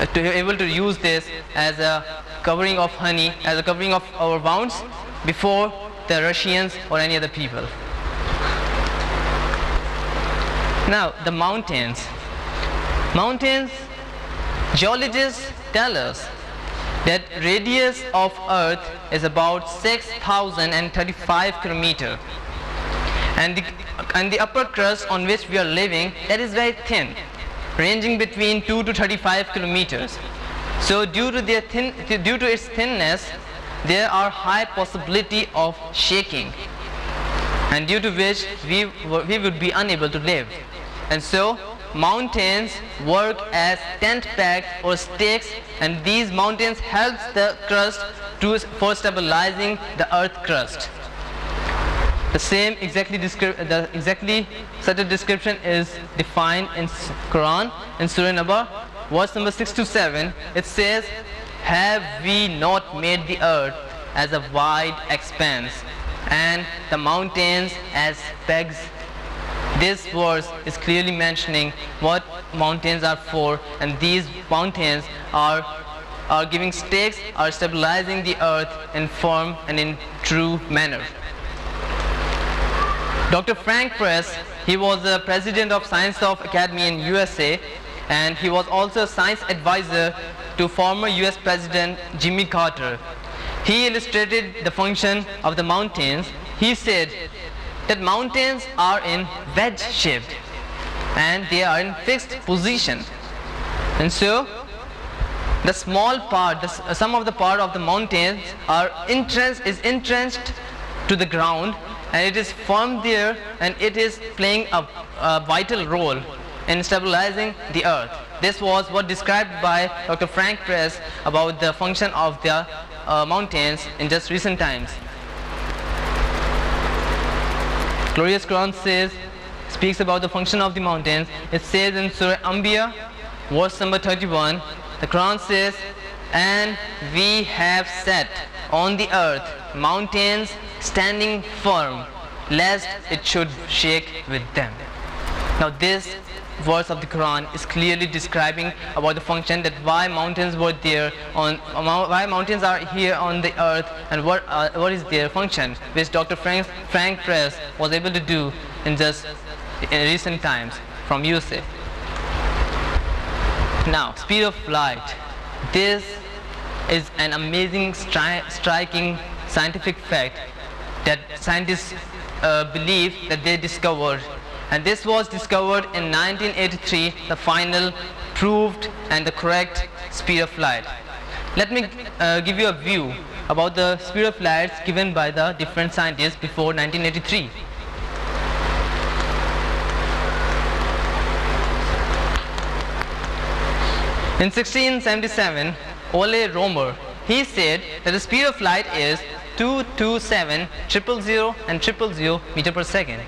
to be able to use this as a covering of honey, as a covering of our wounds before the Russians or any other people. Now the mountains. Mountains, geologists tell us that radius of Earth is about 6,035 kilometers, and the upper crust on which we are living, that is very thin, ranging between 2 to 35 kilometers. So due to its thinness, there are high possibility of shaking, and due to which we would be unable to live. And so mountains work as tent pegs or stakes, and these mountains helps the crust for stabilizing the earth crust. The same exactly such a description is defined in Quran in Surah Naba, verse number 6 to 7. It says, "Have we not made the earth as a wide expanse, and the mountains as pegs?" This verse is clearly mentioning what mountains are for, and these mountains are giving stakes, are stabilizing the earth in firm and in true manner. Dr. Frank Press, he was the president of Science of Academy in USA, and he was also a science advisor to former US President Jimmy Carter. He illustrated the function of the mountains. He said that mountains are in wedge shaped and they are in fixed position, and so the small part, some of the part of the mountains is entrenched to the ground, and it is firm there, and it is playing a vital role in stabilizing the earth. This was what described by Dr. Frank Press about the function of the mountains in just recent times. Glorious Quran speaks about the function of the mountains. It says in Surah Anbiya, verse number 31, the Quran says, "And we have set on the earth mountains standing firm, lest it should shake with them." Now this verse of the Quran is clearly describing about the function, that why mountains were there why mountains are here on the earth, and what is their function, which Dr. Frank Press was able to do in recent times from USA. Now, speed of light. This is an amazing, striking scientific fact that scientists believe that they discovered, and this was discovered in 1983, the final proved and the correct speed of light. Let me give you a view about the speed of light given by the different scientists before 1983. In 1677, Ole Romer, he said that the speed of light is 227,000 and 000 meter per second.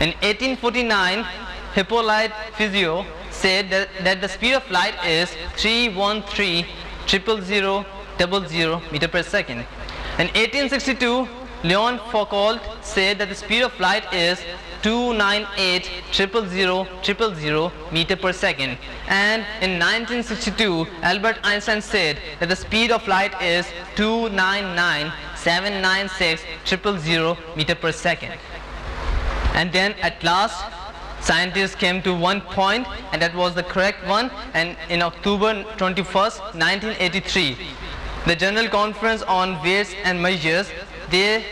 In 1849, Hippolyte Fizeau said that the speed of light is 313,000 meter per second. In 1862, Leon Foucault said that the speed of light is 298,000 meter per second. And in 1962, Albert Einstein said that the speed of light is 299,796,000 meter per second. And then at last, scientists came to one point, and that was the correct one. And in October 21st, 1983, the General Conference on Weights and Measures, they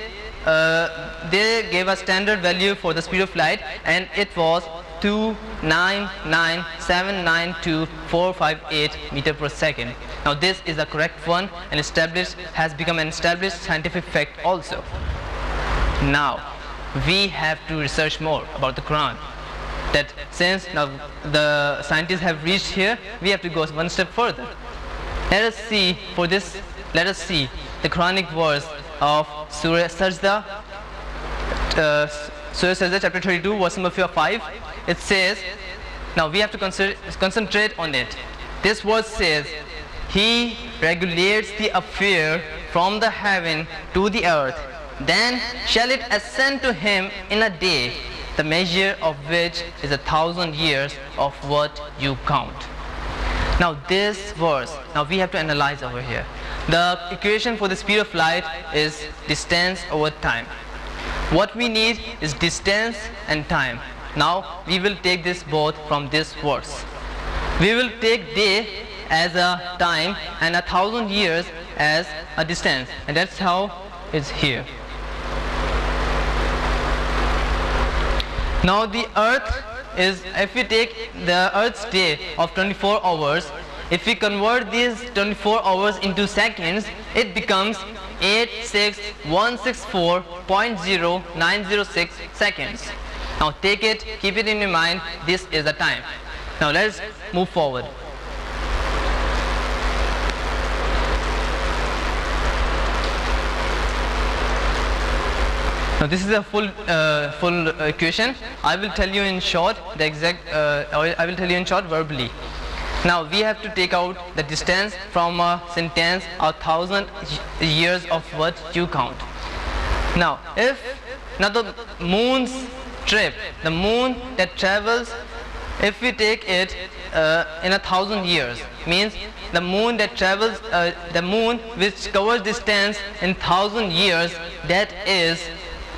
gave a standard value for the speed of light, and it was 299,792,458 meter per second. Now this is the correct one, and has become an established scientific fact also. Now we have to research more about the Quran. That since now the scientists have reached here, we have to go one step further. Let us see the Quranic verse of Surah Sajda, chapter 32, verse number 5. It says, now we have to concentrate on it. This verse says, "He regulates the affair from the heaven to the earth, then shall it ascend to him in a day, the measure of which is 1,000 years of what you count." Now this verse, now we have to analyze over here. The equation for the speed of light is distance over time. What we need is distance and time. Now we will take this both from this verse. We will take day as a time and 1,000 years as a distance, and that's how it's here. Now the earth is, if we take the earth's day of 24 hours, if we convert these 24 hours into seconds, it becomes 86164.0906 seconds. Now take it, keep it in your mind, this is the time. Now let's move forward. Now this is a full equation. I will tell you in short the exact. I will tell you in short verbally. Now we have to take out the distance from a sentence 1,000 years of what you count. Now if the moon's trip, the moon that travels, if we take it in 1,000 years, means the moon that travels, the moon which covers distance in 1,000 years, that is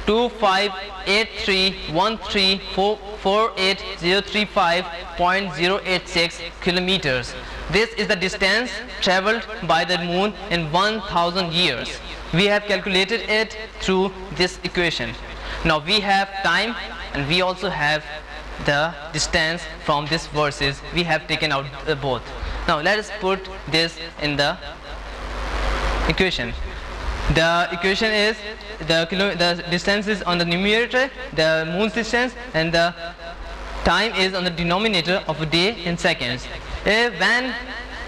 258313480035.086 kilometers. This is the distance traveled by the moon in 1,000 years. We have calculated it through this equation. Now we have time and we also have the distance from these verses. We have taken out both. Now let us put this in the equation. The equation is the distance is on the numerator, the moon's distance, and the time is on the denominator of a day in seconds. When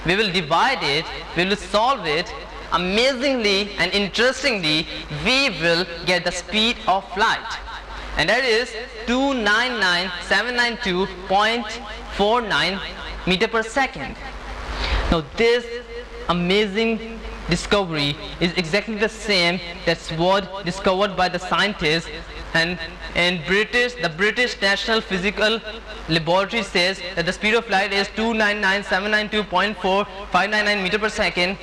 we will divide it, we will solve it, amazingly and interestingly, we will get the speed of light, and that is 299,792.49 meter per second. Now this amazing discovery is exactly the same that's what discovered by the scientists, and in the British National Physical Laboratory says that the speed of light is 299,792.4599 meter per second.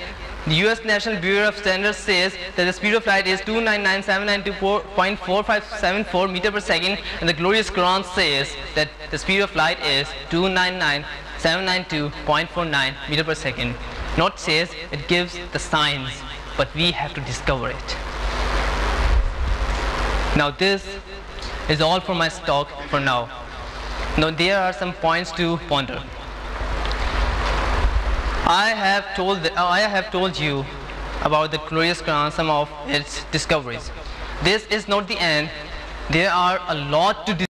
The US National Bureau of Standards says that the speed of light is 299,792.4574 meter per second, and the Glorious Quran says that the speed of light is 299,792.49 meter per second. Not says, it gives the signs, but we have to discover it. Now this is all for my talk for now. Now there are some points to ponder. I have told you about the Glorious Quran, some of its discoveries. This is not the end. There are a lot to discover.